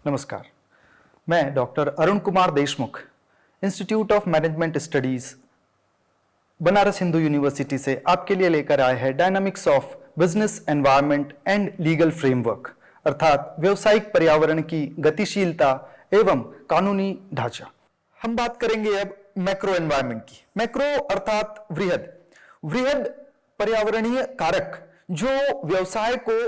नमस्कार, मैं doctor Arun Kumar Deshmukh, institute of management studies, Banaras Hindu university से आपके लिए लेकर आए हैं dynamics of business environment and legal framework, अर्थात व्यवसायिक पर्यावरण की गतिशीलता एवं कानूनी ढांचा। हम बात करेंगे अब मैक्रो एनवायरनमेंट की। मैक्रो अर्थात वृहद पर्यावरणीय कारक जो व्यवसाय को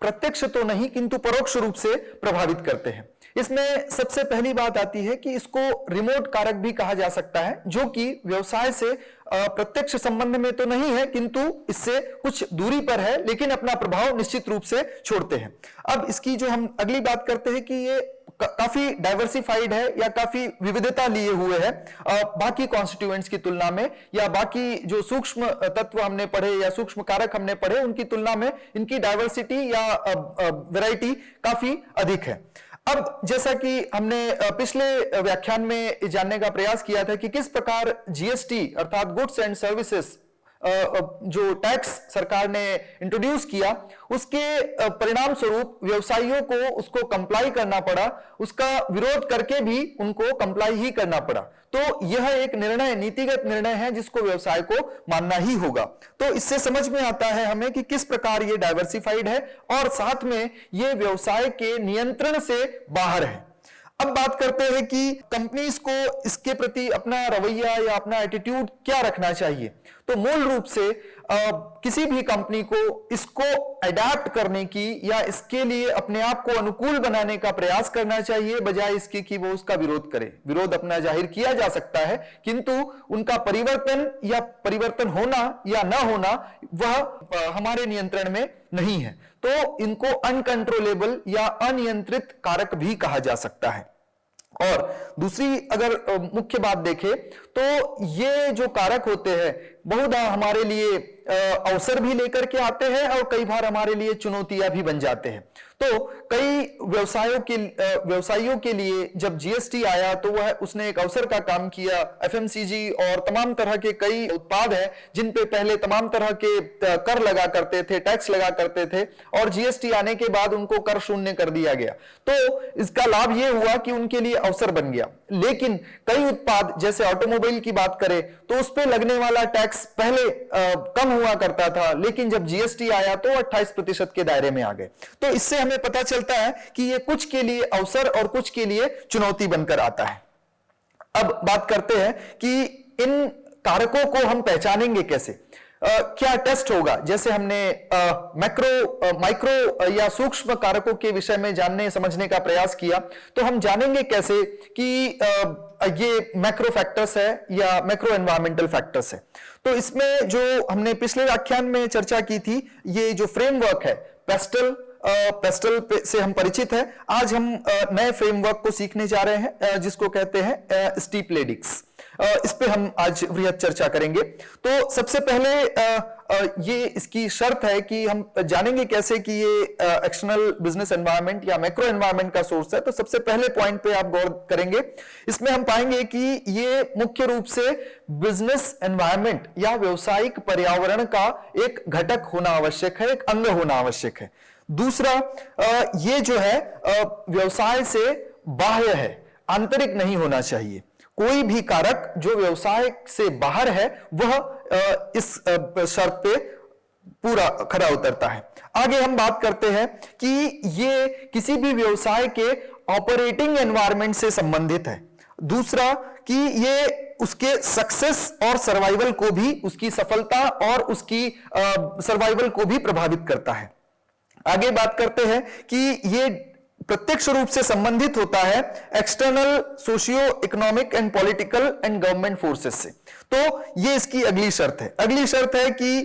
प्रत्यक्ष तो नहीं किंतु परोक्ष रूप से प्रभावित करते हैं। इसमें सबसे पहली बात आती है कि इसको रिमोट कारक भी कहा जा सकता है, जो कि व्यवसाय से प्रत्यक्ष संबंध में तो नहीं है किंतु इससे कुछ दूरी पर है, लेकिन अपना प्रभाव निश्चित रूप से छोड़ते हैं। अब इसकी जो हम अगली बात करते हैं कि ये काफी डाइवर्सिफाइड है या काफी विविधता लिए हुए है बाकी कॉन्स्टिट्यूएंट्स की तुलना में, या बाकी जो सूक्ष्म तत्व हमने पढ़े या सूक्ष्म कारक हमने पढ़े उनकी तुलना में इनकी डाइवर्सिटी या वैरायटी काफी अधिक है। अब जैसा कि हमने पिछले व्याख्यान में जानने का प्रयास किया था कि किस प्रकार जीएसटी अर्थात गुड्स एंड सर्विसेज जो टैक्स सरकार ने इंट्रोड्यूस किया, उसके परिणाम स्वरूप व्यवसायियों को उसको कंप्लाई करना पड़ा, उसका विरोध करके भी उनको कंप्लाई ही करना पड़ा। तो यह एक निर्णय, नीतिगत निर्णय है जिसको व्यवसाय को मानना ही होगा। तो इससे समझ में आता है हमें कि किस प्रकार ये डाइवर्सिफाइड है और साथ में ये व्यवसाय के नियंत्रण से बाहर है। अब बात करते हैं कि कंपनीज को इसके प्रति अपना रवैया या अपना एटीट्यूड क्या रखना चाहिए। तो मूल रूप से किसी भी कंपनी को इसको अडैप्ट करने की या इसके लिए अपने आप को अनुकूल बनाने का प्रयास करना चाहिए, बजाय इसके कि वो उसका विरोध करे। विरोध अपना जाहिर किया जा सकता है किंतु उनका परिवर्तन या परिवर्तन होना या ना होना वह हमारे नियंत्रण में नहीं है। तो इनको अनकंट्रोलेबल या अनियंत्रित कारक भी कहा जा सकता है। और दूसरी अगर मुख्य बात देखें तो ये जो कारक होते हैं बहुधा हमारे लिए अवसर भी लेकर के आते हैं और कई बार हमारे लिए चुनौतियां भी बन जाते हैं। तो कई व्यवसायियों के लिए जब जीएसटी आया तो वह उसने एक अवसर का काम किया। एफएमसीजी और तमाम तरह के कई उत्पाद हैं जिन पे पहले तमाम तरह के कर लगा करते थे, टैक्स लगा करते थे, और जीएसटी आने के बाद उनको कर शून्य कर दिया गया। तो इसका लाभ यह हुआ कि उनके लिए अवसर बन गया। लेकिन कई उत्पाद जैसे ऑटोमोबाइल की बात करें तो उस पर लगने वाला टैक्स पहले कम हुआ करता था, लेकिन जब जीएसटी आया तो 28% के दायरे में आ गए। तो इससे हमें पता चलता है कि ये कुछ के लिए अवसर और कुछ के लिए चुनौती बनकर आता है। अब बात करते हैं कि इन कारकों को हम पहचानेंगे कैसे, क्या टेस्ट होगा। जैसे हमने माइक्रो या सूक्ष्म कारकों के विषय में जानने समझने का प्रयास किया, तो हम जानेंगे कैसे कि ये मैक्रो फैक्टर्स है या मैक्रो एनवायरमेंटल फैक्टर्स है। तो इसमें जो हमने पिछले व्याख्यान में चर्चा की थी, ये जो फ्रेमवर्क है पेस्टल से हम परिचित हैं। आज हम नए फ्रेमवर्क को सीखने जा रहे हैं जिसको कहते हैं स्टीपलेडिक्स। इस पे हम आज वृहद चर्चा करेंगे। तो सबसे पहले ये इसकी शर्त है कि हम जानेंगे कैसे कि ये एक्सटर्नल बिजनेस एनवायरनमेंट या मैक्रो एनवायरनमेंट का सोर्स है। तो सबसे पहले पॉइंट पे आप गौर करेंगे, इसमें हम पाएंगे कि ये मुख्य रूप से बिजनेस एनवायरनमेंट या व्यवसायिक पर्यावरण का एक घटक होना आवश्यक है, एक अंग होना आवश्यक है। दूसरा, ये जो है व्यवसाय से बाह्य है, आंतरिक नहीं होना चाहिए। कोई भी कारक जो व्यवसाय से बाहर है वह इस शर्त पे पूरा खरा उतरता है। आगे हम बात करते हैं कि ये किसी भी व्यवसाय के ऑपरेटिंग एनवायरनमेंट से संबंधित है। दूसरा कि ये उसके सक्सेस और सर्वाइवल को भी, उसकी सफलता और उसकी सर्वाइवल को भी प्रभावित करता है। आगे बात करते हैं कि ये प्रत्यक्ष रूप से संबंधित होता है external socio economic and political and government forces से। तो ये इसकी अगली शर्त है। अगली शर्त है कि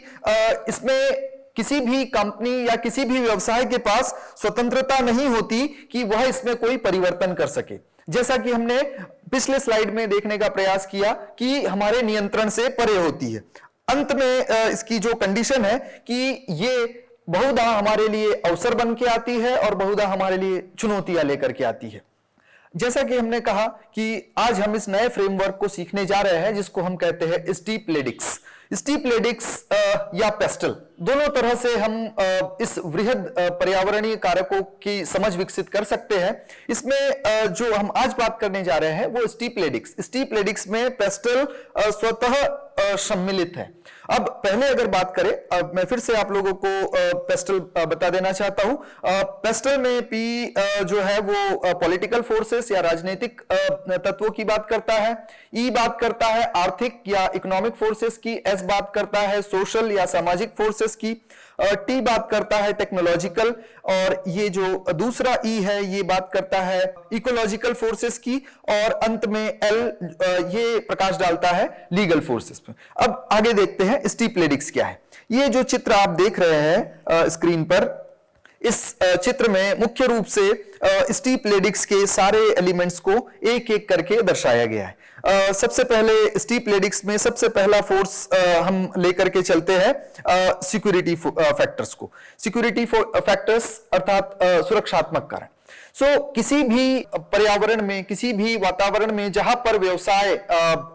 इसमें किसी भी कंपनी या किसी भी व्यवसाय के पास स्वतंत्रता नहीं होती कि वह इसमें कोई परिवर्तन कर सके। जैसा कि हमने पिछले स्लाइड में देखने का प्रयास किया कि हमारे नियंत्रण से परे होती है। अंत में इसकी जो कंडीशन है कि ये बहुधा हमारे लिए अवसर बन के आती है और बहुधा हमारे लिए चुनौतियां लेकर के आती है। जैसा कि हमने कहा कि आज हम इस नए फ्रेमवर्क को सीखने जा रहे हैं जिसको हम कहते हैं स्टीपलेडिक्स। स्टीपलेडिक्स या पेस्टल, दोनों तरह से हम इस वृहद पर्यावरणीय कारकों की समझ विकसित कर सकते हैं। इसमें जो हम आज बात करने जा रहे हैं वो स्टीपलेडिक्स में पेस्टल स्वतः सम्मिलित है। अब पहले अगर बात करें, मैं फिर से आप लोगों को पेस्टल बता देना चाहता हूं। पेस्टल में पी जो है वो पॉलिटिकल फोर्सेस या राजनीतिक तत्वों की बात करता है, ई बात करता है आर्थिक या इकोनॉमिक फोर्सेस की, एस बात करता है सोशल या सामाजिक फोर्सेस की, टी बात करता है टेक्नोलॉजिकल, और ये जो दूसरा ई है ये बात करता है इकोलॉजिकल फोर्सेस की, और अंत में एल ये प्रकाश डालता है लीगल फोर्सेस पे। अब आगे देखते हैं स्टीपलेडिक्स क्या है। ये जो चित्र आप देख रहे हैं स्क्रीन पर, इस चित्र में मुख्य रूप से स्टीपलेडिक्स के सारे एलिमेंट्स को एक एक करके दर्शाया गया है। सबसे पहले स्टीपलेडिक्स में सबसे पहला फोर्स हम लेकर के चलते हैं सिक्योरिटी फैक्टर्स को। सिक्योरिटी फैक्टर्स अर्थात सुरक्षात्मक कारक। किसी भी पर्यावरण में, किसी भी वातावरण में जहां पर व्यवसाय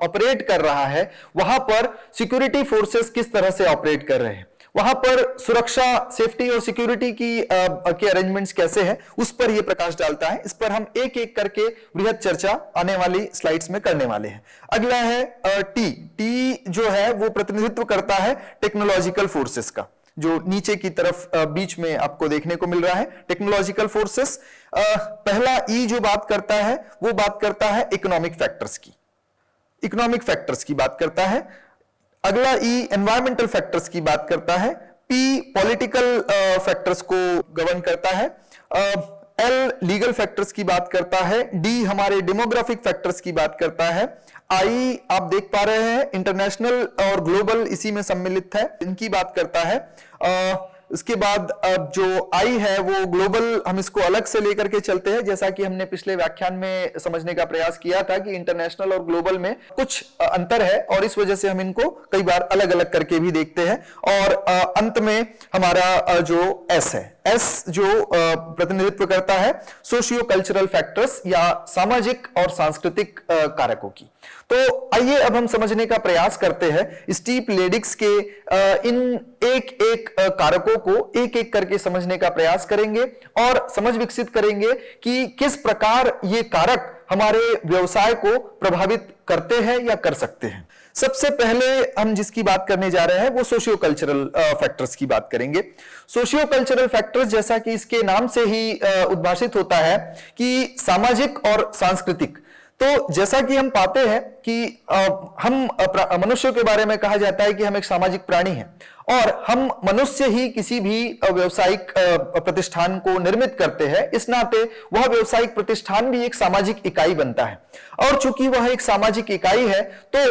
ऑपरेट कर रहा है, वहां पर सिक्योरिटी फोर्सेस किस तरह से ऑपरेट कर रहे हैं, वहां पर सुरक्षा, सेफ्टी और सिक्योरिटी के अरेंजमेंट्स कैसे हैं, उस पर यह प्रकाश डालता है। इस पर हम एक एक करके बृहद चर्चा आने वाली स्लाइड्स में करने वाले हैं। अगला है टी जो है वो प्रतिनिधित्व करता है टेक्नोलॉजिकल फोर्सेस का, जो नीचे की तरफ बीच में आपको देखने को मिल रहा है, टेक्नोलॉजिकल फोर्सेस। पहला ई जो बात करता है वो बात करता है इकोनॉमिक फैक्टर्स की बात करता है। अगला ई एनवायरमेंटल फैक्टर्स की बात करता है। पी पॉलिटिकल फैक्टर्स को गवर्न करता है। एल लीगल फैक्टर्स की बात करता है। डी हमारे डेमोग्राफिक फैक्टर्स की बात करता है। आई आप देख पा रहे हैं इंटरनेशनल और ग्लोबल इसी में सम्मिलित है, इनकी बात करता है। उसके बाद अब जो आई है वो ग्लोबल, हम इसको अलग से लेकर के चलते हैं, जैसा कि हमने पिछले व्याख्यान में समझने का प्रयास किया था कि इंटरनेशनल और ग्लोबल में कुछ अंतर है और इस वजह से हम इनको कई बार अलग अलग करके भी देखते हैं। और अंत में हमारा जो एस है, एस जो प्रतिनिधित्व करता है सोशियो कल्चरल फैक्टर्स या सामाजिक और सांस्कृतिक कारकों की। तो आइए अब हम समझने का प्रयास करते हैं स्टीपलेडिक्स के इन एक एक कारकों को एक एक करके समझने का प्रयास करेंगे और समझ विकसित करेंगे कि किस प्रकार ये कारक हमारे व्यवसाय को प्रभावित करते हैं या कर सकते हैं। सबसे पहले हम जिसकी बात करने जा रहे हैं वो सोशियो कल्चरल फैक्टर्स की बात करेंगे। सोशियो कल्चरल फैक्टर्स, जैसा कि इसके नाम से ही उद्भाषित होता है कि सामाजिक और सांस्कृतिक। तो जैसा कि हम पाते हैं कि हम मनुष्य के बारे में कहा जाता है कि हम एक सामाजिक प्राणी हैं और हम मनुष्य ही किसी भी व्यावसायिक प्रतिष्ठान को निर्मित करते हैं। इस नाते वह व्यावसायिक प्रतिष्ठान भी एक सामाजिक इकाई बनता है और चूंकि वह एक सामाजिक इकाई है तो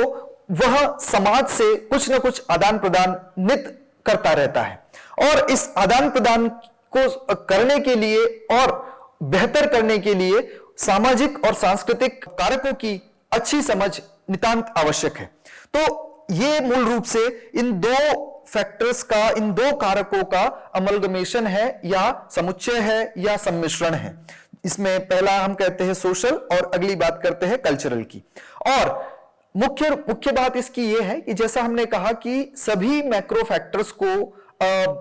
वह समाज से कुछ न कुछ आदान प्रदान नित करता रहता है और इस आदान प्रदान को करने के लिए और बेहतर करने के लिए सामाजिक और सांस्कृतिक कारकों की अच्छी समझ नितांत आवश्यक है। तो ये मूल रूप से इन दो फैक्टर्स का, इन दो कारकों का अमलगमेशन है या समुच्चय है या सम्मिश्रण है। इसमें पहला हम कहते हैं सोशल और अगली बात करते हैं कल्चरल की। और मुख्य बात इसकी यह है कि जैसा हमने कहा कि सभी मैक्रो फैक्टर्स को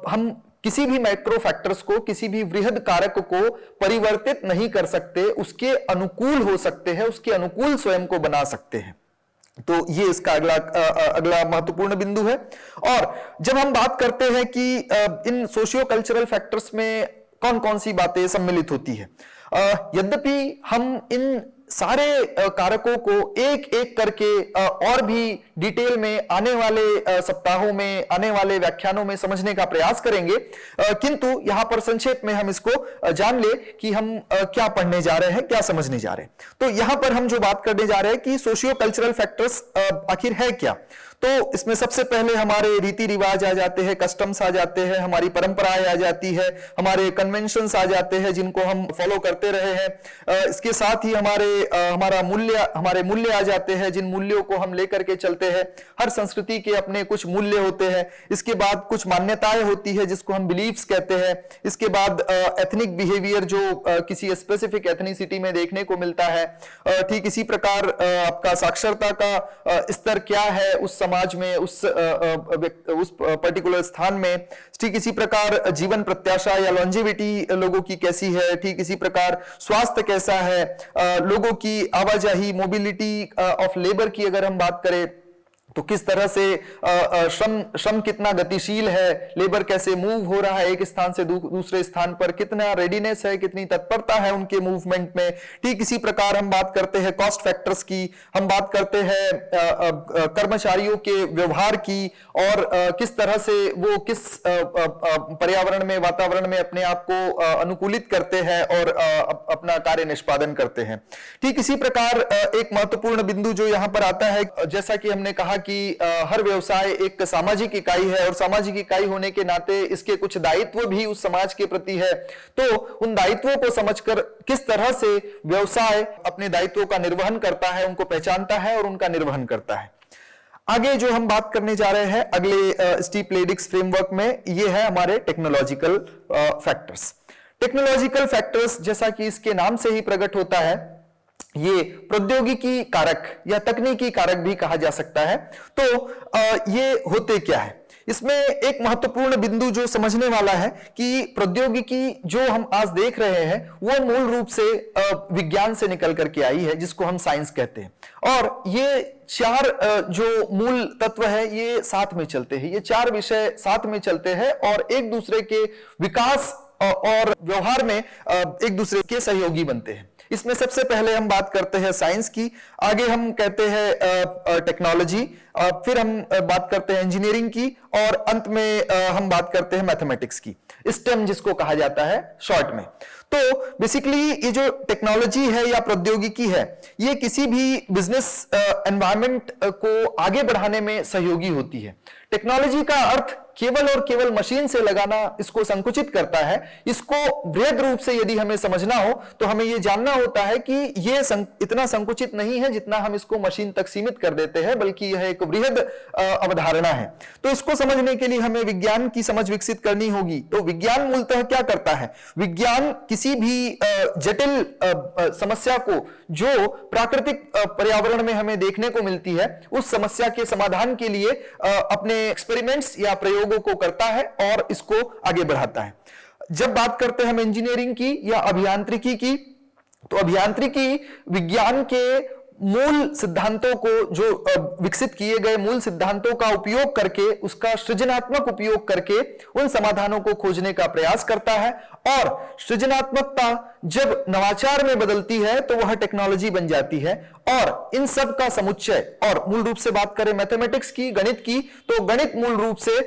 हम किसी भी मैक्रो फैक्टर्स को, किसी भी वृहद कारक को परिवर्तित नहीं कर सकते, उसके अनुकूल हो सकते हैं, उसके अनुकूल स्वयं को बना सकते हैं। तो ये इसका अगला महत्वपूर्ण बिंदु है। और जब हम बात करते हैं कि इन सोशियो कल्चरल फैक्टर्स में कौन कौन सी बातें सम्मिलित होती है, यद्यपि हम इन सारे कारकों को एक एक करके और भी डिटेल में आने वाले सप्ताहों में, आने वाले व्याख्यानों में समझने का प्रयास करेंगे, किंतु यहां पर संक्षेप में हम इसको जान ले कि हम क्या पढ़ने जा रहे हैं, क्या समझने जा रहे हैं। तो यहां पर हम जो बात करने जा रहे हैं कि सोशियो कल्चरल फैक्टर्स आखिर है क्या। तो इसमें सबसे पहले हमारे रीति रिवाज आ जाते हैं, कस्टम्स आ जाते हैं, हमारी परंपराएं आ जाती है, हमारे कन्वेंशंस आ जाते हैं जिनको हम फॉलो करते रहे हैं। इसके साथ ही हमारे मूल्य आ जाते हैं, जिन मूल्यों को हम लेकर के चलते हैं। हर संस्कृति के अपने कुछ मूल्य होते हैं। इसके बाद कुछ मान्यताएं होती है जिसको हम बिलीव्स कहते हैं। इसके बाद एथनिक बिहेवियर जो किसी स्पेसिफिक एथनिसिटी में देखने को मिलता है। ठीक इसी प्रकार आपका साक्षरता का स्तर क्या है उस समाज में, उस पर्टिकुलर स्थान में। ठीक इसी प्रकार जीवन प्रत्याशा या लॉन्जेविटी लोगों की कैसी है, ठीक इसी प्रकार स्वास्थ्य कैसा है, लोगों की आवाजाही, मोबिलिटी ऑफ लेबर की अगर हम बात करें तो किस तरह से श्रम कितना गतिशील है, लेबर कैसे मूव हो रहा है एक स्थान से दूसरे स्थान पर, कितना रेडीनेस है, कितनी तत्परता है उनके मूवमेंट में। ठीक इसी प्रकार हम बात करते हैं कॉस्ट फैक्टर्स की, हम बात करते हैं कर्मचारियों के व्यवहार की, और किस तरह से वो किस पर्यावरण में, वातावरण में अपने आप को अनुकूलित करते हैं और अपना कार्य निष्पादन करते हैं। ठीक इसी प्रकार एक महत्वपूर्ण बिंदु जो यहां पर आता है, जैसा कि हमने कहा कि हर व्यवसाय एक सामाजिक इकाई है और सामाजिक इकाई होने के नाते इसके कुछ दायित्व भी उस समाज के प्रति है। तो उन दायित्वों को समझकर किस तरह से व्यवसाय अपने दायित्वों का निर्वहन करता है, उनको पहचानता है और उनका निर्वहन करता है। आगे जो हम बात करने जा रहे हैं अगले स्टीप लेडिक्स फ्रेमवर्क में, ये है हमारे टेक्नोलॉजिकल फैक्टर्स। टेक्नोलॉजिकल फैक्टर्स जैसा कि इसके नाम से ही प्रकट होता है, ये प्रौद्योगिकी कारक या तकनीकी कारक भी कहा जा सकता है। तो ये होते क्या है, इसमें एक महत्वपूर्ण बिंदु जो समझने वाला है कि प्रौद्योगिकी जो हम आज देख रहे हैं वो मूल रूप से विज्ञान से निकल करके आई है, जिसको हम साइंस कहते हैं। और ये चार जो मूल तत्व है ये साथ में चलते हैं, ये चार विषय साथ में चलते हैं और एक दूसरे के विकास और व्यवहार में एक दूसरे के सहयोगी बनते हैं। इसमें सबसे पहले हम बात करते हैं साइंस की, आगे हम कहते हैं टेक्नोलॉजी, फिर हम बात करते हैं इंजीनियरिंग की, और अंत में हम बात करते हैं मैथमेटिक्स की, स्टेम जिसको कहा जाता है शॉर्ट में। तो बेसिकली ये जो टेक्नोलॉजी है या प्रौद्योगिकी है, ये किसी भी बिजनेस एनवायरनमेंट को आगे बढ़ाने में सहयोगी होती है। टेक्नोलॉजी का अर्थ केवल और केवल मशीन से लगाना इसको संकुचित करता है। इसको वृहद रूप से यदि हमें समझना हो तो हमें यह जानना होता है कि ये इतना संकुचित नहीं है जितना हम इसको मशीन तक सीमित कर देते हैं, बल्कि यह एक वृहद अवधारणा है। तो इसको समझने के लिए हमें विज्ञान की समझ विकसित करनी होगी। तो विज्ञान मूलतः क्या करता है, विज्ञान किसी भी जटिल समस्या को जो प्राकृतिक पर्यावरण में हमें देखने को मिलती है, उस समस्या के समाधान के लिए अपने एक्सपेरिमेंट्स या प्रयोगों को करता है और इसको आगे बढ़ाता है। जब बात करते हैं हम इंजीनियरिंग की या अभियांत्रिकी की, तो अभियांत्रिकी विज्ञान के मूल सिद्धांतों को, जो विकसित किए गए मूल सिद्धांतों का उपयोग करके, उसका सृजनात्मक उपयोग करके उन समाधानों को खोजने का प्रयास करता है। और सृजनात्मकता जब नवाचार में बदलती है तो वह टेक्नोलॉजी बन जाती है। और इन सब का समुच्चय, और मूल रूप से बात करें मैथमेटिक्स की, गणित की, तो गणित मूल रूप से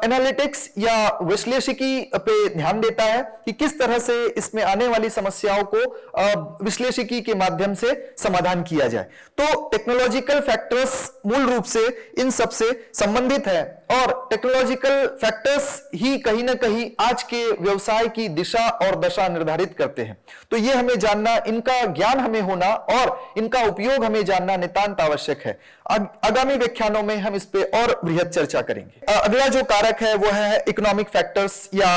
एनालिटिक्स या विश्लेषिकी पे ध्यान देता है कि किस तरह से इसमें आने वाली समस्याओं को विश्लेषिकी के माध्यम से समाधान किया जाए। तो टेक्नोलॉजिकल फैक्टर्स मूल रूप से इन सब से संबंधित है, और टेक्नोलॉजिकल फैक्टर्स ही कहीं ना कहीं आज के व्यवसाय की दिशा और दशा निर्धारित करते हैं। तो ये हमें जानना, इनका ज्ञान हमें होना और इनका उपयोग हमें जानना नितांत आवश्यक है। आगामी व्याख्यानों में हम इस पे और बृहद चर्चा करेंगे। अगला जो कारक है वो है इकोनॉमिक फैक्टर्स या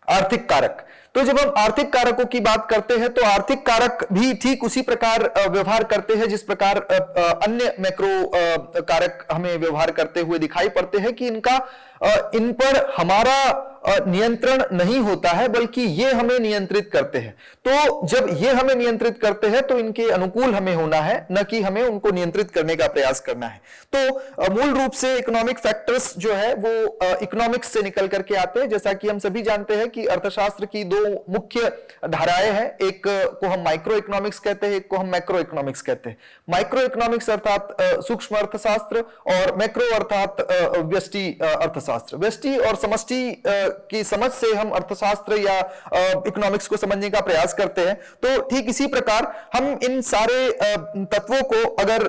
आर्थिक कारक। तो जब हम आर्थिक कारकों की बात करते हैं तो आर्थिक कारक भी ठीक उसी प्रकार व्यवहार करते हैं जिस प्रकार अन्य मैक्रो कारक हमें व्यवहार करते हुए दिखाई पड़ते हैं, कि इन पर हमारा नियंत्रण नहीं होता है, बल्कि ये हमें नियंत्रित करते हैं। तो जब ये हमें नियंत्रित करते हैं तो इनके अनुकूल हमें होना है, न कि हमें उनको नियंत्रित करने का प्रयास करना है। तो मूल रूप से इकोनॉमिक फैक्टर्स जो है वो इकोनॉमिक्स से निकल करके आते हैं। जैसा कि हम सभी जानते हैं कि अर्थशास्त्र की दो मुख्य धाराएं हैं, एक को हम माइक्रो इकोनॉमिक्स कहते हैं, एक को हम मैक्रो इकोनॉमिक्स कहते हैं। माइक्रो इकोनॉमिक्स अर्थात सूक्ष्म अर्थशास्त्र, और मैक्रो अर्थात व्यष्टि अर्थशास्त्र। व्यष्टि और समष्टि की समझ से हम अर्थशास्त्र या इकोनॉमिक्स को समझने का प्रयास करते हैं। तो ठीक इसी प्रकार हम इन सारे तत्वों को अगर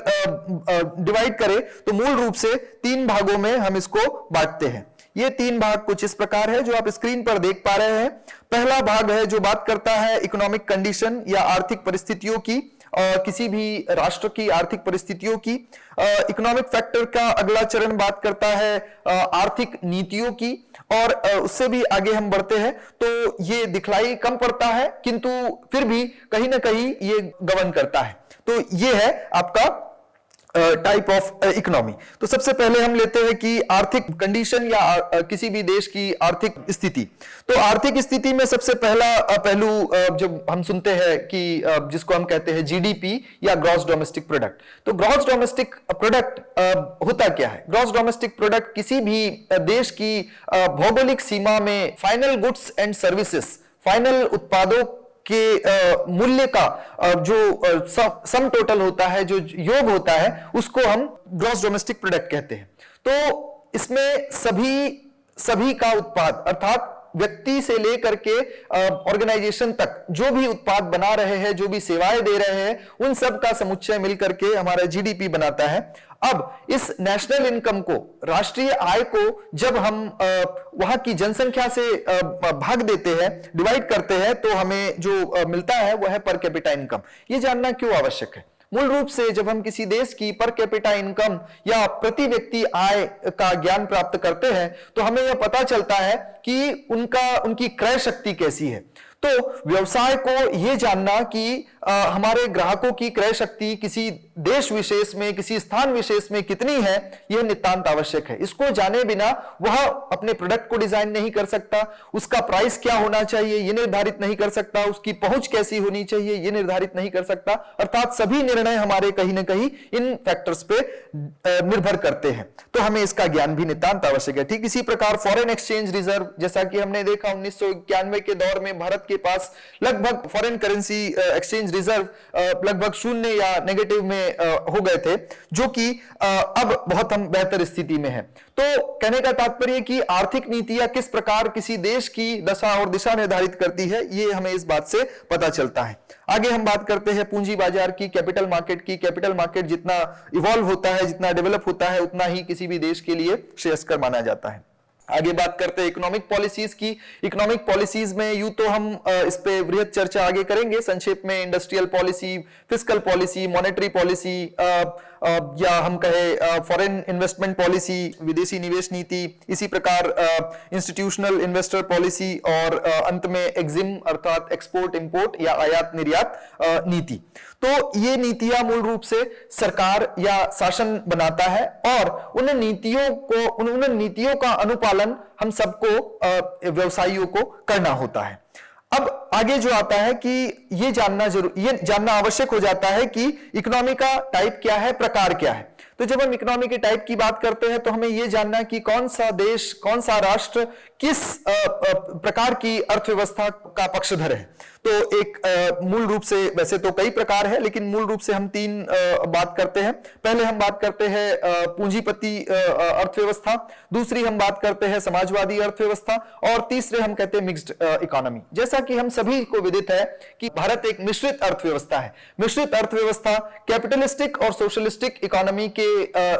डिवाइड करें तो मूल रूप से तीन भागों में हम इसको बांटते हैं। ये तीन भाग कुछ इस प्रकार है जो आप स्क्रीन पर देख पा रहे हैं। पहला भाग है जो बात करता है इकोनॉमिक कंडीशन या आर्थिक परिस्थितियों की, किसी भी राष्ट्र की आर्थिक परिस्थितियों की। इकोनॉमिक फैक्टर का अगला चरण बात करता है आर्थिक नीतियों की, और उससे भी आगे हम बढ़ते हैं तो ये दिखलाई कम पड़ता है, किंतु फिर भी कहीं ना कहीं ये गवर्न करता है। तो ये है आपका टाइप ऑफ इकोनॉमी। तो सबसे पहले हम लेते हैं कि आर्थिक कंडीशन या किसी भी देश की आर्थिक स्थिति। तो आर्थिक स्थिति में सबसे पहला पहलू जब हम सुनते हैं कि जिसको हम कहते हैं जीडीपी या ग्रॉस डोमेस्टिक प्रोडक्ट। तो ग्रॉस डोमेस्टिक प्रोडक्ट होता क्या है? ग्रॉस डोमेस्टिक प्रोडक्ट किसी भी देश की भौगोलिक सीमा में final goods and services, final उत्पादों के मूल्य का जो सम टोटल होता है, जो योग होता है, उसको हम ग्रॉस डोमेस्टिक प्रोडक्ट कहते हैं। तो इसमें सभी का उत्पाद अर्थात व्यक्ति से लेकर के ऑर्गेनाइजेशन तक जो भी उत्पाद बना रहे हैं, जो भी सेवाएं दे रहे हैं, उन सब का समुच्चय मिलकर के हमारा जीडीपी बनाता है। अब इस नेशनल इनकम को, राष्ट्रीय आय को जब हम वहां की जनसंख्या से भाग देते हैं, डिवाइड करते हैं, तो हमें जो मिलता है वह है पर कैपिटा इनकम। ये जानना क्यों आवश्यक है? मूल रूप से जब हम किसी देश की पर कैपिटा इनकम या प्रति व्यक्ति आय का ज्ञान प्राप्त करते हैं, तो हमें यह पता चलता है कि उनकी क्रय शक्ति कैसी है। तो व्यवसाय को यह जानना कि हमारे ग्राहकों की क्रय शक्ति किसी देश विशेष में, किसी स्थान विशेष में कितनी है, यह नितांत आवश्यक है। इसको जाने बिना वह अपने प्रोडक्ट को डिजाइन नहीं कर सकता, उसका प्राइस क्या होना चाहिए यह निर्धारित नहीं कर सकता, उसकी पहुंच कैसी होनी चाहिए यह निर्धारित नहीं कर सकता। अर्थात सभी निर्णय हमारे कहीं ना कहीं इन फैक्टर्स पे निर्भर करते हैं। तो हमें इसका ज्ञान भी नितांत आवश्यक है। ठीक इसी प्रकार फॉरेन एक्सचेंज रिजर्व, जैसा कि हमने देखा 1991 के दौर में भारत के पास लगभग फॉरेन करेंसी एक्सचेंज रिजर्व लगभग शून्य या नेगेटिव में हो गए थे, जो कि अब बहुत हम बेहतर स्थिति में हैं। तो कहने का तात्पर्य कि आर्थिक नीतियां किस प्रकार किसी देश की दशा और दिशा निर्धारित करती है, ये हमें इस बात से पता चलता है। आगे हम बात करते हैं पूंजी बाजार की, कैपिटल मार्केट की। कैपिटल मार्केट जितना इवॉल्व होता है, जितना डेवलप होता है, उतना ही किसी भी देश के लिए श्रेयस्कर माना जाता है। आगे बात करते हैं इकोनॉमिक पॉलिसीज की। इकोनॉमिक पॉलिसीज में यूं तो हम इस पे वृहद चर्चा आगे करेंगे। संक्षेप में industrial policy, fiscal policy, monetary policy, या हम कहे फॉरेन इन्वेस्टमेंट पॉलिसी, विदेशी निवेश नीति, इसी प्रकार इंस्टीट्यूशनल इन्वेस्टर पॉलिसी, और अंत में एक्जिम अर्थात एक्सपोर्ट इंपोर्ट या आयात निर्यात नीति। तो ये नीतियां मूल रूप से सरकार या शासन बनाता है, और उन नीतियों का अनुपालन हम सबको व्यवसायियों को करना होता है। अब आगे जो आता है कि ये जानना आवश्यक हो जाता है कि इकोनॉमी का टाइप क्या है, प्रकार क्या है। तो जब हम इकोनॉमी के टाइप की बात करते हैं, तो हमें यह जानना कि कौन सा देश, कौन सा राष्ट्र किस प्रकार की अर्थव्यवस्था का पक्षधर है। तो एक मूल रूप से, वैसे तो कई प्रकार है, लेकिन मूल रूप से हम तीन बात करते हैं। पहले हम बात करते हैं पूंजीपति अर्थव्यवस्था, दूसरी हम बात करते हैं समाजवादी अर्थव्यवस्था, और तीसरे हम कहते हैं मिक्स्ड इकोनॉमी। जैसा कि हम सभी को विदित है कि भारत एक मिश्रित अर्थव्यवस्था है। मिश्रित अर्थव्यवस्था कैपिटलिस्टिक और सोशलिस्टिक इकोनॉमी के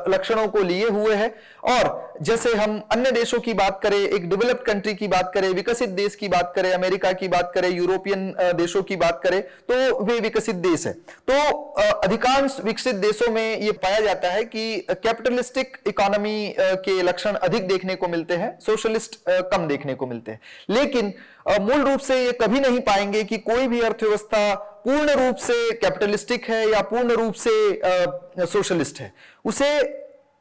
लक्षणों को लिए हुए है। और जैसे हम अन्य देशों की बात करें, एक डेवलप्ड कंट्री की बात करें, विकसित देश की बात करें, अमेरिका की बात करें, यूरोपियन देशों की बात करें, तो वे विकसित देश है। तो अधिकांश विकसित देशों में यह पाया जाता है कि कैपिटलिस्टिक इकोनॉमी के लक्षण अधिक देखने को मिलते हैं, सोशलिस्ट कम देखने को मिलते हैं। लेकिन मूल रूप से ये कभी नहीं पाएंगे कि कोई भी अर्थव्यवस्था पूर्ण रूप से कैपिटलिस्टिक है या पूर्ण रूप से सोशलिस्ट है। उसे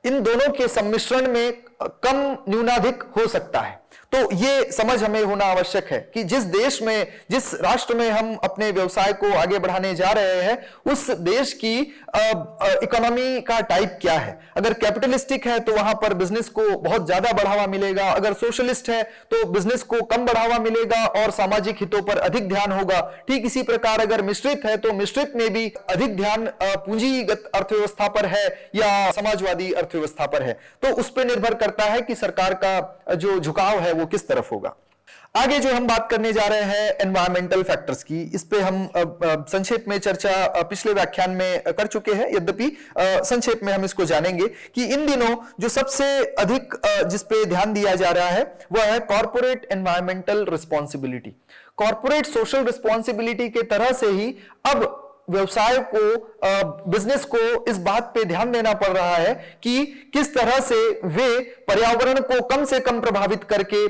इन दोनों के सम्मिश्रण में कम न्यूनाधिक हो सकता है। तो ये समझ हमें होना आवश्यक है कि जिस देश में, जिस राष्ट्र में हम अपने व्यवसाय को आगे बढ़ाने जा रहे हैं, उस देश की इकोनॉमी का टाइप क्या है। अगर कैपिटलिस्टिक है तो वहां पर बिजनेस को बहुत ज्यादा बढ़ावा मिलेगा, अगर सोशलिस्ट है तो बिजनेस को कम बढ़ावा मिलेगा और सामाजिक हितों पर अधिक ध्यान होगा। ठीक इसी प्रकार अगर मिश्रित है तो मिश्रित में भी अधिक ध्यान पूंजीगत अर्थव्यवस्था पर है या समाजवादी अर्थव्यवस्था पर है। तो उस पर निर्भर करता है कि सरकार का जो झुकाव है वो किस तरफ होगा। आगे जो हम बात करने जा रहे हैं एनवायरमेंटल फैक्टर्स की, इस पे हम संक्षेप में चर्चा पिछले व्याख्यान में कर चुके हैं। यद्यपि संक्षेप में हम इसको जानेंगे कि इन दिनों जो सबसे अधिक जिस पे ध्यान दिया जा रहा है वह है corporate environmental responsibility. Corporate social responsibility के तरह से ही अब व्यवसाय को, बिजनेस को इस बात पे ध्यान देना पड़ रहा है कि किस तरह से वे पर्यावरण को कम से कम प्रभावित करके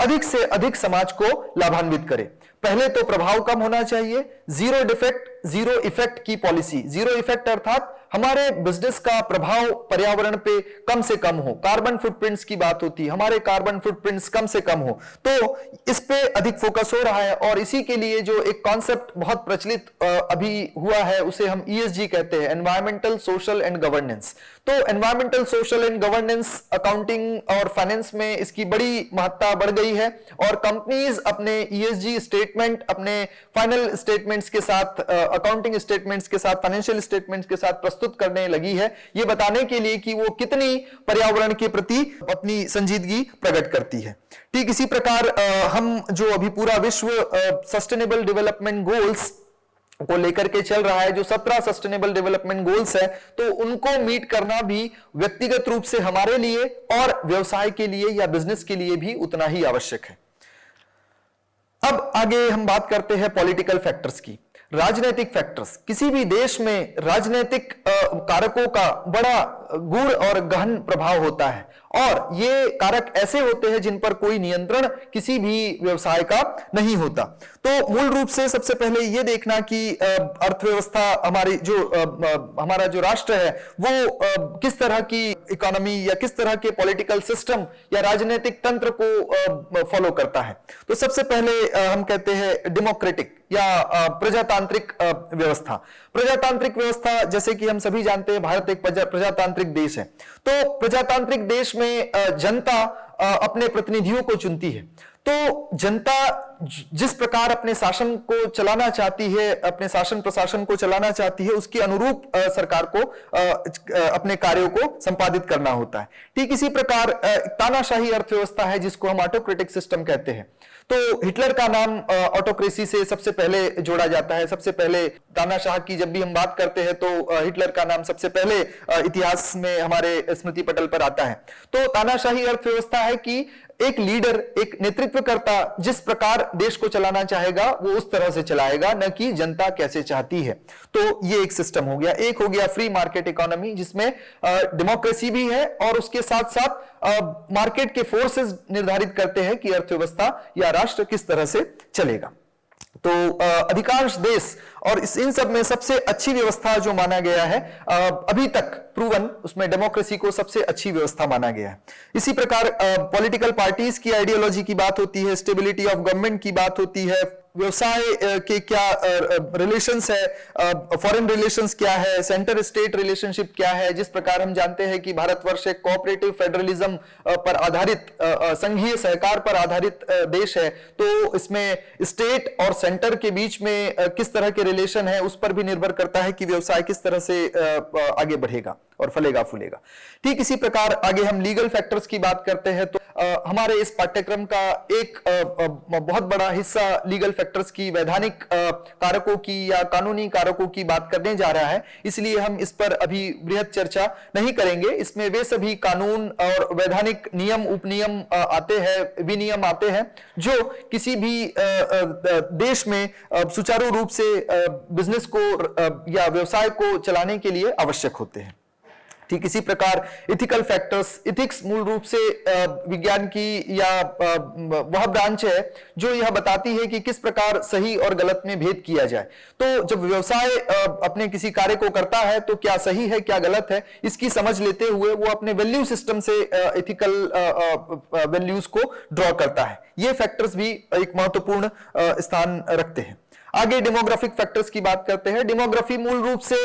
अधिक से अधिक समाज को लाभान्वित करें। पहले तो प्रभाव कम होना चाहिए, जीरो डिफेक्ट जीरो इफेक्ट की पॉलिसी। जीरो इफेक्ट अर्थात हमारे बिजनेस का प्रभाव पर्यावरण पे कम से कम हो, कार्बन फुटप्रिंट्स की बात होती है, हमारे कार्बन फुटप्रिंट्स कम से कम हो, तो इस पे अधिक फोकस हो रहा है। और इसी के लिए जो एक कॉन्सेप्ट बहुत प्रचलित अभी हुआ है उसे हम ESG कहते हैं, एनवायरमेंटल सोशल एंड गवर्नेंस। तो environmental social and governance accounting और फाइनेंस में इसकी बड़ी महत्ता बढ़ गई है और कंपनीज अपने ESG स्टेटमेंट, अपने फाइनल स्टेटमेंट्स के साथ, अकाउंटिंग स्टेटमेंट्स के साथ, फाइनेंशियल स्टेटमेंट्स के साथ प्रस्तुत करने लगी है, ये बताने के लिए कि वो कितनी पर्यावरण के प्रति अपनी संजीदगी प्रकट करती है। ठीक इसी प्रकार हम जो अभी पूरा विश्व सस्टेनेबल डेवलपमेंट गोल्स को लेकर के चल रहा है, जो 17 सस्टेनेबल डेवलपमेंट गोल्स है, तो उनको मीट करना भी व्यक्तिगत रूप से हमारे लिए और व्यवसाय के लिए या बिजनेस के लिए भी उतना ही आवश्यक है। अब आगे हम बात करते हैं पॉलिटिकल फैक्टर्स की। राजनीतिक फैक्टर्स, किसी भी देश में राजनीतिक कारकों का बड़ा गूढ़ और गहन प्रभाव होता है और ये कारक ऐसे होते हैं जिन पर कोई नियंत्रण किसी भी व्यवसाय का नहीं होता। तो मूल रूप से सबसे पहले ये देखना कि अर्थव्यवस्था हमारी जो हमारा जो राष्ट्र है वो किस तरह की इकोनॉमी या किस तरह के पॉलिटिकल सिस्टम या राजनीतिक तंत्र को फॉलो करता है। तो सबसे पहले हम कहते हैं डेमोक्रेटिक या प्रजातांत्रिक व्यवस्था। प्रजातांत्रिक व्यवस्था, जैसे कि हम सभी जानते हैं, भारत एक प्रजातांत्रिक देश है। तो प्रजातांत्रिक देश में जनता अपने प्रतिनिधियों को चुनती है। तो जनता जिस प्रकार अपने शासन को चलाना चाहती है, अपने शासन प्रशासन को चलाना चाहती है, उसके अनुरूप सरकार को अपने कार्यों को संपादित करना होता है। ठीक इसी प्रकार तानाशाही अर्थव्यवस्था है जिसको हम ऑटोक्रेटिक सिस्टम कहते हैं। तो हिटलर का नाम ऑटोक्रेसी से सबसे पहले जोड़ा जाता है। सबसे पहले तानाशाह की जब भी हम बात करते हैं तो हिटलर का नाम सबसे पहले इतिहास में हमारे स्मृति पटल पर आता है। तो तानाशाही अर्थव्यवस्था है कि एक लीडर, एक नेतृत्वकर्ता जिस प्रकार देश को चलाना चाहेगा वो उस तरह से चलाएगा, न कि जनता कैसे चाहती है। तो ये एक सिस्टम हो गया। एक हो गया फ्री मार्केट इकोनॉमी जिसमें डेमोक्रेसी भी है और उसके साथ साथ मार्केट के फोर्सेस निर्धारित करते हैं कि अर्थव्यवस्था या राष्ट्र किस तरह से चलेगा। तो अधिकांश देश और इन सब में सबसे अच्छी व्यवस्था जो माना गया है अभी तक प्रूवन, उसमें डेमोक्रेसी को सबसे अच्छी व्यवस्था माना गया है। इसी प्रकार पॉलिटिकल पार्टीज की आइडियोलॉजी की बात होती है, स्टेबिलिटी ऑफ गवर्नमेंट की बात होती है, व्यवसाय के क्या रिलेशंस है, फॉरेन रिलेशंस क्या है, सेंटर स्टेट रिलेशनशिप क्या है। जिस प्रकार हम जानते हैं कि भारतवर्ष एक कोऑपरेटिव फेडरलिज्म पर आधारित, संघीय सहकार पर आधारित देश है, तो इसमें स्टेट और सेंटर के बीच में किस तरह के रिलेशन है उस पर भी निर्भर करता है कि व्यवसाय किस तरह से आगे बढ़ेगा और फलेगा फूलेगा। ठीक इसी प्रकार आगे हम लीगल फैक्टर्स की बात करते हैं। तो हमारे इस पाठ्यक्रम का एक बहुत बड़ा हिस्सा लीगल फैक्टर्स की, वैधानिक कारकों की या कानूनी कारकों की बात करने जा रहा है, इसलिए हम इस पर अभी बृहद चर्चा नहीं करेंगे। इसमें वे सभी कानून और वैधानिक नियम, उपनियम आते हैं, विनियम आते हैं जो किसी भी देश में सुचारू रूप से बिजनेस को या व्यवसाय को चलाने के लिए आवश्यक होते हैं। ठीक इसी प्रकार इथिकल फैक्टर्स, इथिक्स मूल रूप से विज्ञान की या वह ब्रांच है जो यह बताती है कि किस प्रकार सही और गलत में भेद किया जाए। तो जब व्यवसाय अपने किसी कार्य को करता है तो क्या सही है क्या गलत है, इसकी समझ लेते हुए वो अपने वैल्यू सिस्टम से इथिकल वैल्यूज को ड्रॉ करता है। ये फैक्टर्स भी एक महत्वपूर्ण स्थान रखते हैं। आगे डेमोग्राफिक फैक्टर्स की बात करते हैं। डेमोग्राफी मूल रूप से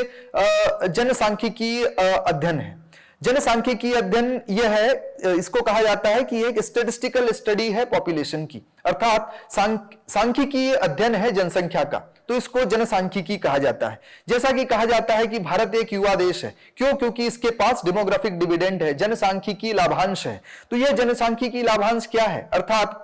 जनसांख्यिकी अध्ययन है। जनसांख्यिकी अध्ययन यह है, इसको कहा जाता है कि एक स्टैटिस्टिकल स्टडी है पॉपुलेशन की, अर्थात सांख्यिकीय अध्ययन है जनसंख्या का, तो इसको जनसांख्यिकी कहा जाता है। जैसा कि कहा जाता है कि भारत एक युवा देश है, क्यों? क्योंकि इसके पास डेमोग्राफिक डिविडेंड है, जनसांख्यिकी लाभांश है। तो यह जनसांख्यिकी लाभांश क्या है? अर्थात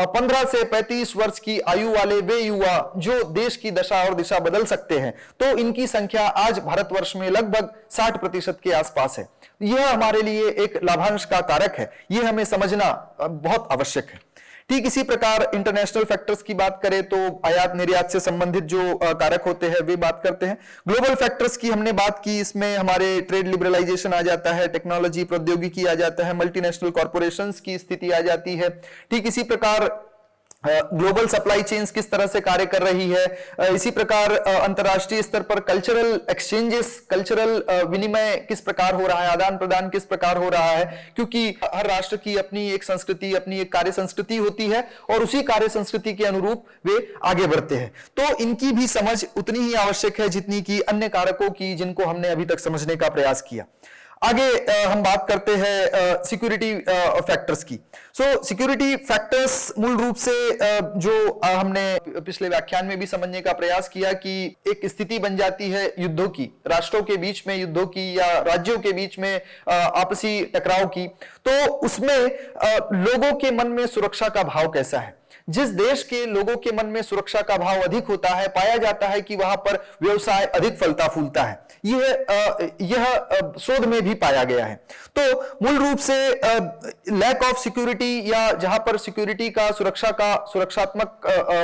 15 से 35 वर्ष की आयु वाले वे युवा जो देश की दशा और दिशा बदल सकते हैं, तो इनकी संख्या आज भारतवर्ष में लगभग 60% के आसपास है। यह हमारे लिए एक लाभांश का कारक है, यह हमें समझना बहुत आवश्यक है। ठीक इसी प्रकार इंटरनेशनल फैक्टर्स की बात करें तो आयात निर्यात से संबंधित जो कारक होते हैं वे बात करते हैं। ग्लोबल फैक्टर्स की हमने बात की, इसमें हमारे ट्रेड लिबरलाइजेशन आ जाता है, टेक्नोलॉजी प्रौद्योगिकी आ जाता है, मल्टीनेशनल कॉर्पोरेशंस की स्थिति आ जाती है। ठीक इसी प्रकार ग्लोबल सप्लाई चेन्स किस तरह से कार्य कर रही है, इसी प्रकार अंतर्राष्ट्रीय स्तर पर कल्चरल एक्सचेंजेस, कल्चरल विनिमय किस प्रकार हो रहा है, आदान प्रदान किस प्रकार हो रहा है, क्योंकि हर राष्ट्र की अपनी एक संस्कृति, अपनी एक कार्य संस्कृति होती है और उसी कार्य संस्कृति के अनुरूप वे आगे बढ़ते हैं। तो इनकी भी समझ उतनी ही आवश्यक है जितनी कि अन्य कारकों की, जिनको हमने अभी तक समझने का प्रयास किया। आगे हम बात करते हैं सिक्योरिटी फैक्टर्स की। सिक्योरिटी फैक्टर्स मूल रूप से जो हमने पिछले व्याख्यान में भी समझने का प्रयास किया कि एक स्थिति बन जाती है युद्धों की, राष्ट्रों के बीच में युद्धों की या राज्यों के बीच में आपसी टकराव की, तो उसमें लोगों के मन में सुरक्षा का भाव कैसा है। जिस देश के लोगों के मन में सुरक्षा का भाव अधिक होता है, पाया जाता है कि वहां पर व्यवसाय अधिक फलता फूलता है। यह शोध में भी पाया गया है। तो मूल रूप से लैक ऑफ सिक्योरिटी या जहां पर सिक्योरिटी का, सुरक्षात्मक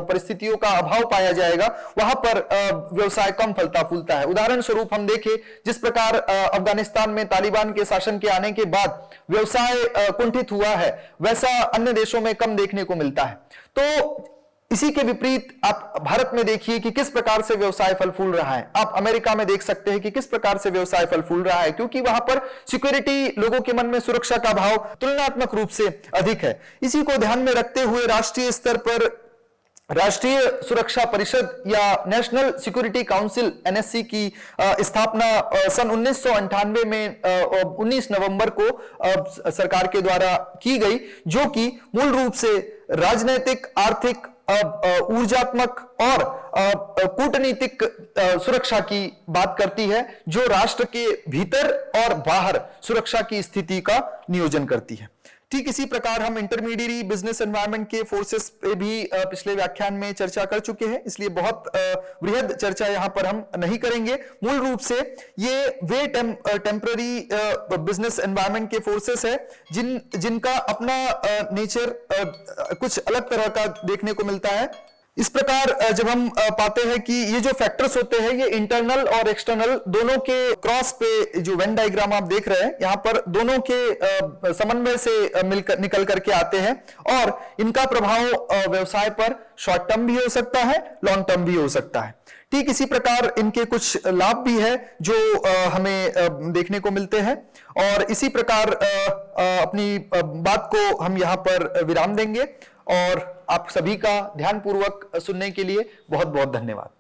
परिस्थितियों का अभाव पाया जाएगा, वहां पर व्यवसाय कम फलता फूलता है। उदाहरण स्वरूप हम देखें, जिस प्रकार अफगानिस्तान में तालिबान के शासन के आने के बाद व्यवसाय कुंठित हुआ है, वैसा अन्य देशों में कम देखने को मिलता है। तो इसी के विपरीत आप भारत में देखिए कि किस प्रकार से व्यवसाय फल फूल रहा है। आप अमेरिका में देख सकते हैं कि किस प्रकार से व्यवसाय फल फूल रहा है, क्योंकि वहां पर सिक्योरिटी, लोगों के मन में सुरक्षा का भाव तुलनात्मक रूप से अधिक है। इसी को ध्यान में रखते हुए राष्ट्रीय स्तर पर राष्ट्रीय सुरक्षा परिषद या नेशनल सिक्योरिटी काउंसिल एनएससी की स्थापना सन 1998 में 19 नवंबर को सरकार के द्वारा की गई, जो कि मूल रूप से राजनैतिक, आर्थिक, ऊर्जात्मक और कूटनीतिक सुरक्षा की बात करती है, जो राष्ट्र के भीतर और बाहर सुरक्षा की स्थिति का नियोजन करती है। ठीक इसी प्रकार हम इंटरमीडिएट बिजनेस एनवायरनमेंट के फोर्सेस पे भी पिछले व्याख्यान में चर्चा कर चुके हैं, इसलिए बहुत बृहद चर्चा यहां पर हम नहीं करेंगे। मूल रूप से ये वे टेम्पररी बिजनेस एनवायरनमेंट के फोर्सेस है जिनका अपना नेचर कुछ अलग तरह का देखने को मिलता है। इस प्रकार जब हम पाते हैं कि ये जो फैक्टर्स होते हैं, ये इंटरनल और एक्सटर्नल दोनों के क्रॉस पे जो वेन डायग्राम आप देख रहे हैं, यहां पर दोनों के समन्वय से निकल करके आते हैं और इनका प्रभाव व्यवसाय पर शॉर्ट टर्म भी हो सकता है, लॉन्ग टर्म भी हो सकता है। ठीक इसी प्रकार इनके कुछ लाभ भी है जो हमें देखने को मिलते हैं, और इसी प्रकार अपनी बात को हम यहां पर विराम देंगे और आप सभी का ध्यानपूर्वक सुनने के लिए बहुत बहुत धन्यवाद।